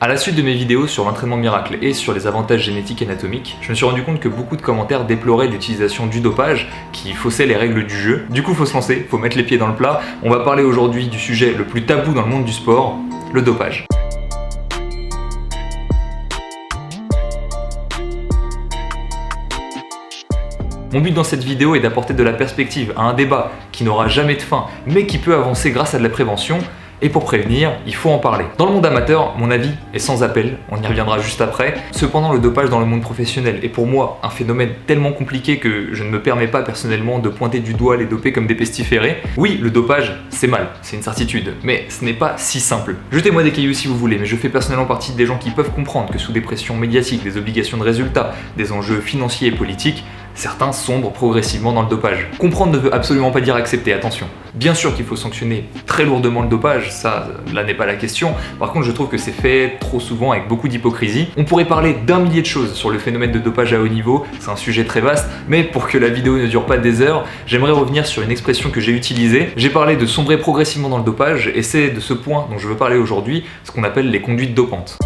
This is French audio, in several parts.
À la suite de mes vidéos sur l'entraînement miracle et sur les avantages génétiques et anatomiques, je me suis rendu compte que beaucoup de commentaires déploraient l'utilisation du dopage qui faussait les règles du jeu. Du coup, faut se lancer, faut mettre les pieds dans le plat. On va parler aujourd'hui du sujet le plus tabou dans le monde du sport, le dopage. Mon but dans cette vidéo est d'apporter de la perspective à un débat qui n'aura jamais de fin, mais qui peut avancer grâce à de la prévention. Et pour prévenir, il faut en parler. Dans le monde amateur, mon avis est sans appel, on y reviendra juste après. Cependant, le dopage dans le monde professionnel est pour moi un phénomène tellement compliqué que je ne me permets pas personnellement de pointer du doigt les dopés comme des pestiférés. Oui, le dopage, c'est mal, c'est une certitude, mais ce n'est pas si simple. Jetez-moi des cailloux si vous voulez, mais je fais personnellement partie des gens qui peuvent comprendre que sous des pressions médiatiques, des obligations de résultats, des enjeux financiers et politiques, certains sombrent progressivement dans le dopage. Comprendre ne veut absolument pas dire accepter, attention. Bien sûr qu'il faut sanctionner très lourdement le dopage, ça, là n'est pas la question. Par contre, je trouve que c'est fait trop souvent avec beaucoup d'hypocrisie. On pourrait parler d'un millier de choses sur le phénomène de dopage à haut niveau, c'est un sujet très vaste, mais pour que la vidéo ne dure pas des heures, j'aimerais revenir sur une expression que j'ai utilisée. J'ai parlé de sombrer progressivement dans le dopage, et c'est de ce point dont je veux parler aujourd'hui, ce qu'on appelle les conduites dopantes.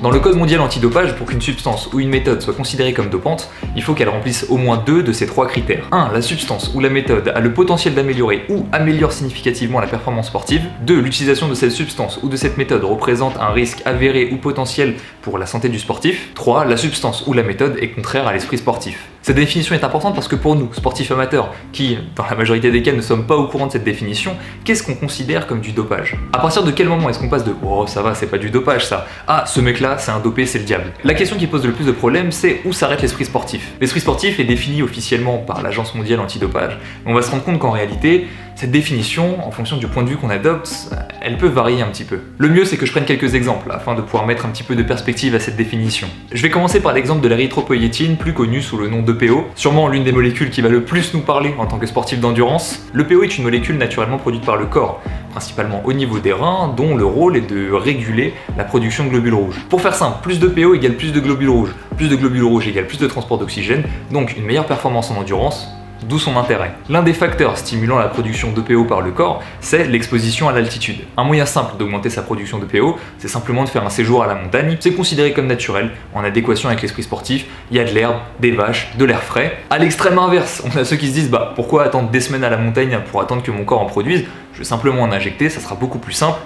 Dans le code mondial antidopage, pour qu'une substance ou une méthode soit considérée comme dopante, il faut qu'elle remplisse au moins deux de ces trois critères. 1. La substance ou la méthode a le potentiel d'améliorer ou améliore significativement la performance sportive. 2. L'utilisation de cette substance ou de cette méthode représente un risque avéré ou potentiel pour la santé du sportif. 3. La substance ou la méthode est contraire à l'esprit sportif. Cette définition est importante parce que pour nous, sportifs amateurs, qui, dans la majorité des cas, ne sommes pas au courant de cette définition, qu'est-ce qu'on considère comme du dopage? À partir de quel moment est-ce qu'on passe de « oh ça va, c'est pas du dopage ça » à « ce mec-là, c'est un dopé, c'est le diable ». La question qui pose le plus de problèmes, c'est où s'arrête l'esprit sportif. L'esprit sportif est défini officiellement par l'Agence mondiale antidopage, mais on va se rendre compte qu'en réalité, cette définition, en fonction du point de vue qu'on adopte, elle peut varier un petit peu. Le mieux, c'est que je prenne quelques exemples afin de pouvoir mettre un petit peu de perspective à cette définition. Je vais commencer par l'exemple de l'érythropoïétine, plus connue sous le nom d'EPO, sûrement l'une des molécules qui va le plus nous parler en tant que sportif d'endurance. L'EPO est une molécule naturellement produite par le corps, principalement au niveau des reins, dont le rôle est de réguler la production de globules rouges. Pour faire simple, plus d'EPO égale plus de globules rouges. Plus de globules rouges égale plus de transport d'oxygène, donc une meilleure performance en endurance, d'où son intérêt. L'un des facteurs stimulant la production d'EPO par le corps, c'est l'exposition à l'altitude. Un moyen simple d'augmenter sa production d'EPO, c'est simplement de faire un séjour à la montagne. C'est considéré comme naturel, en adéquation avec l'esprit sportif. Il y a de l'herbe, des vaches, de l'air frais. À l'extrême inverse, on a ceux qui se disent « pourquoi attendre des semaines à la montagne pour attendre que mon corps en produise? Je vais simplement en injecter, ça sera beaucoup plus simple. »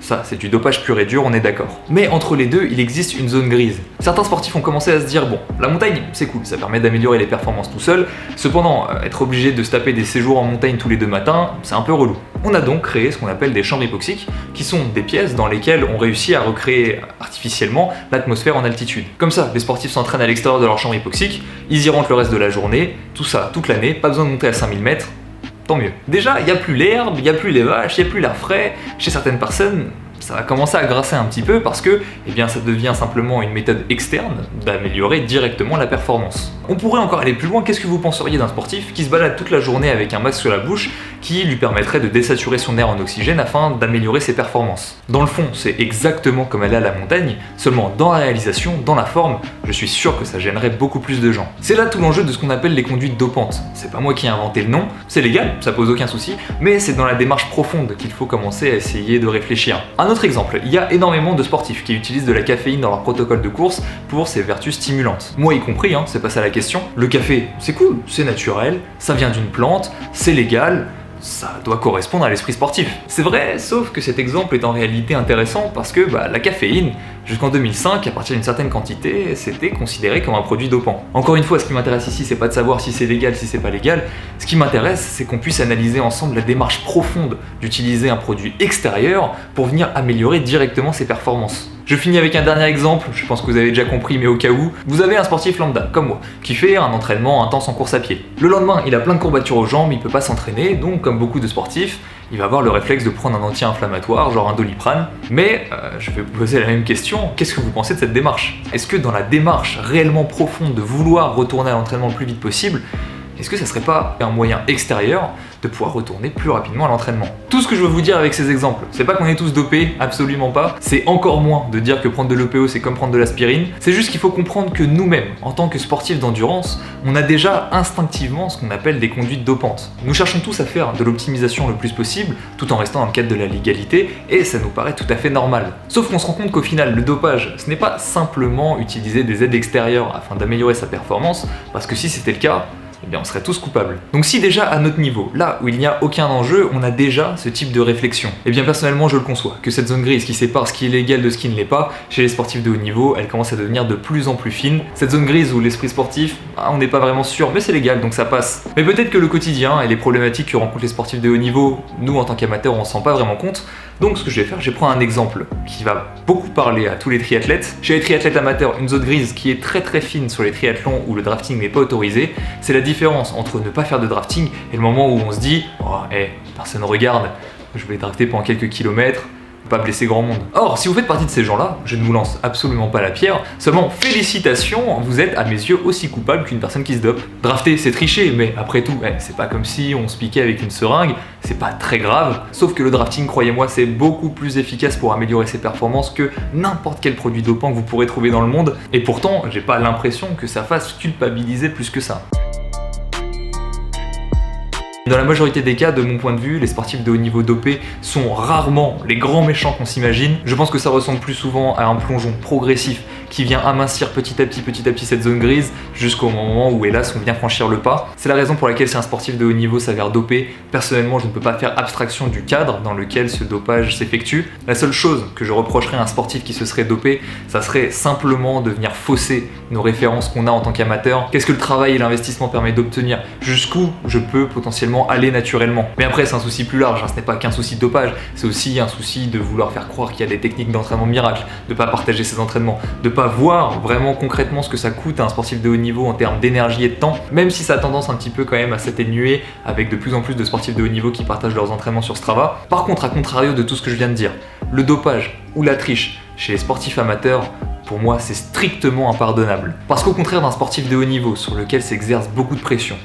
Ça, c'est du dopage pur et dur, on est d'accord. Mais entre les deux, il existe une zone grise. Certains sportifs ont commencé à se dire, bon, la montagne, c'est cool, ça permet d'améliorer les performances tout seul. Cependant, être obligé de se taper des séjours en montagne tous les 2 matins, c'est un peu relou. On a donc créé ce qu'on appelle des chambres hypoxiques, qui sont des pièces dans lesquelles on réussit à recréer artificiellement l'atmosphère en altitude. Comme ça, les sportifs s'entraînent à l'extérieur de leur chambre hypoxique, ils y rentrent le reste de la journée, tout ça toute l'année, pas besoin de monter à 5000 mètres. Tant mieux. Déjà, il n'y a plus l'herbe, il n'y a plus les vaches, il n'y a plus l'air frais. Chez certaines personnes, ça va commencer à grasser un petit peu parce que ça devient simplement une méthode externe d'améliorer directement la performance. On pourrait encore aller plus loin, qu'est-ce que vous penseriez d'un sportif qui se balade toute la journée avec un masque sur la bouche qui lui permettrait de désaturer son air en oxygène afin d'améliorer ses performances? Dans le fond, c'est exactement comme aller à la montagne, seulement dans la réalisation, dans la forme, je suis sûr que ça gênerait beaucoup plus de gens. C'est là tout l'enjeu de ce qu'on appelle les conduites dopantes. C'est pas moi qui ai inventé le nom, c'est légal, ça pose aucun souci, mais c'est dans la démarche profonde qu'il faut commencer à essayer de réfléchir. Un autre exemple, il y a énormément de sportifs qui utilisent de la caféine dans leur protocole de course pour ses vertus stimulantes. Moi y compris, c'est pas ça la question. Le café, c'est cool, c'est naturel, ça vient d'une plante, c'est légal, ça doit correspondre à l'esprit sportif. C'est vrai, sauf que cet exemple est en réalité intéressant parce que la caféine, jusqu'en 2005, à partir d'une certaine quantité, c'était considéré comme un produit dopant. Encore une fois, ce qui m'intéresse ici, c'est pas de savoir si c'est légal, si c'est pas légal. Ce qui m'intéresse, c'est qu'on puisse analyser ensemble la démarche profonde d'utiliser un produit extérieur pour venir améliorer directement ses performances. Je finis avec un dernier exemple, je pense que vous avez déjà compris, mais au cas où, vous avez un sportif lambda, comme moi, qui fait un entraînement intense en course à pied. Le lendemain, il a plein de courbatures aux jambes, il peut pas s'entraîner, donc comme beaucoup de sportifs, il va avoir le réflexe de prendre un anti-inflammatoire, genre un Doliprane. Mais je vais vous poser la même question, qu'est-ce que vous pensez de cette démarche? Est-ce que dans la démarche réellement profonde de vouloir retourner à l'entraînement le plus vite possible, est-ce que ça serait pas un moyen extérieur de pouvoir retourner plus rapidement à l'entraînement? Tout ce que je veux vous dire avec ces exemples, c'est pas qu'on est tous dopés, absolument pas, c'est encore moins de dire que prendre de l'EPO c'est comme prendre de l'aspirine, c'est juste qu'il faut comprendre que nous-mêmes, en tant que sportifs d'endurance, on a déjà instinctivement ce qu'on appelle des conduites dopantes. Nous cherchons tous à faire de l'optimisation le plus possible, tout en restant dans le cadre de la légalité, et ça nous paraît tout à fait normal. Sauf qu'on se rend compte qu'au final, le dopage, ce n'est pas simplement utiliser des aides extérieures afin d'améliorer sa performance, parce que si c'était le cas, eh bien on serait tous coupables. Donc si déjà à notre niveau, là où il n'y a aucun enjeu, on a déjà ce type de réflexion, eh bien personnellement je le conçois, que cette zone grise qui sépare ce qui est légal de ce qui ne l'est pas, chez les sportifs de haut niveau, elle commence à devenir de plus en plus fine. Cette zone grise où l'esprit sportif, on n'est pas vraiment sûr, mais c'est légal donc ça passe. Mais peut-être que le quotidien et les problématiques que rencontrent les sportifs de haut niveau, nous en tant qu'amateurs on s'en rend pas vraiment compte. Donc ce que je vais faire, je vais prendre un exemple qui va beaucoup parler à tous les triathlètes. Chez les triathlètes amateurs, une zone grise qui est très très fine sur les triathlons où le drafting n'est pas autorisé, c'est la différence entre ne pas faire de drafting et le moment où on se dit « Oh, personne ne regarde, je vais drafter pendant quelques kilomètres ». Pas blesser grand monde. Or, si vous faites partie de ces gens-là, je ne vous lance absolument pas la pierre, seulement félicitations, vous êtes à mes yeux aussi coupable qu'une personne qui se dope. Drafter, c'est tricher, mais après tout, c'est pas comme si on se piquait avec une seringue, c'est pas très grave, sauf que le drafting, croyez-moi, c'est beaucoup plus efficace pour améliorer ses performances que n'importe quel produit dopant que vous pourrez trouver dans le monde, et pourtant, j'ai pas l'impression que ça fasse culpabiliser plus que ça. Dans la majorité des cas, de mon point de vue, les sportifs de haut niveau dopés sont rarement les grands méchants qu'on s'imagine. Je pense que ça ressemble plus souvent à un plongeon progressif qui vient amincir petit à petit cette zone grise jusqu'au moment où, hélas, on vient franchir le pas. C'est la raison pour laquelle si un sportif de haut niveau s'avère dopé, personnellement, je ne peux pas faire abstraction du cadre dans lequel ce dopage s'effectue. La seule chose que je reprocherais à un sportif qui se serait dopé, ça serait simplement de venir fausser nos références qu'on a en tant qu'amateur. Qu'est-ce que le travail et l'investissement permettent d'obtenir? Jusqu'où je peux potentiellement aller naturellement. Mais après, c'est un souci plus large, ce n'est pas qu'un souci de dopage, c'est aussi un souci de vouloir faire croire qu'il y a des techniques d'entraînement miracle, de pas partager ses entraînements, de pas voir vraiment concrètement ce que ça coûte à un sportif de haut niveau en termes d'énergie et de temps, même si ça a tendance un petit peu quand même à s'atténuer avec de plus en plus de sportifs de haut niveau qui partagent leurs entraînements sur Strava. Par contre, à contrario de tout ce que je viens de dire, le dopage ou la triche chez les sportifs amateurs, pour moi, c'est strictement impardonnable. Parce qu'au contraire d'un sportif de haut niveau sur lequel s'exerce beaucoup de pression,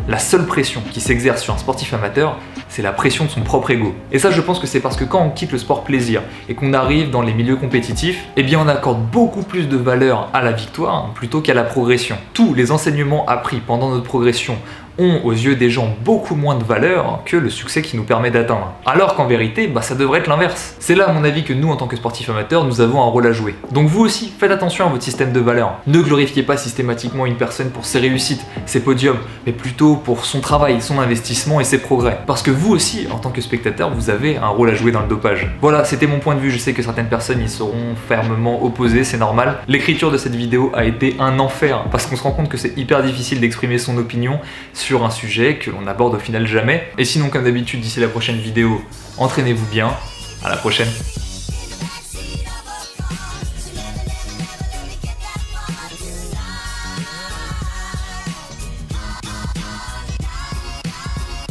la seule pression qui s'exerce sur un sportif amateur, c'est la pression de son propre ego. Et ça, je pense que c'est parce que quand on quitte le sport plaisir et qu'on arrive dans les milieux compétitifs, eh bien on accorde beaucoup plus de valeur à la victoire plutôt qu'à la progression. Tous les enseignements appris pendant notre progression ont aux yeux des gens beaucoup moins de valeur que le succès qui nous permet d'atteindre. Alors qu'en vérité, ça devrait être l'inverse. C'est là à mon avis que nous en tant que sportifs amateurs, nous avons un rôle à jouer. Donc vous aussi, faites attention à votre système de valeur. Ne glorifiez pas systématiquement une personne pour ses réussites, ses podiums, mais plutôt pour son travail, son investissement et ses progrès. Parce que vous aussi, en tant que spectateur, vous avez un rôle à jouer dans le dopage. Voilà, c'était mon point de vue, je sais que certaines personnes y seront fermement opposées, c'est normal. L'écriture de cette vidéo a été un enfer, parce qu'on se rend compte que c'est hyper difficile d'exprimer son opinion sur un sujet que l'on aborde au final jamais. Et sinon, comme d'habitude, d'ici la prochaine vidéo, entraînez-vous bien. À la prochaine.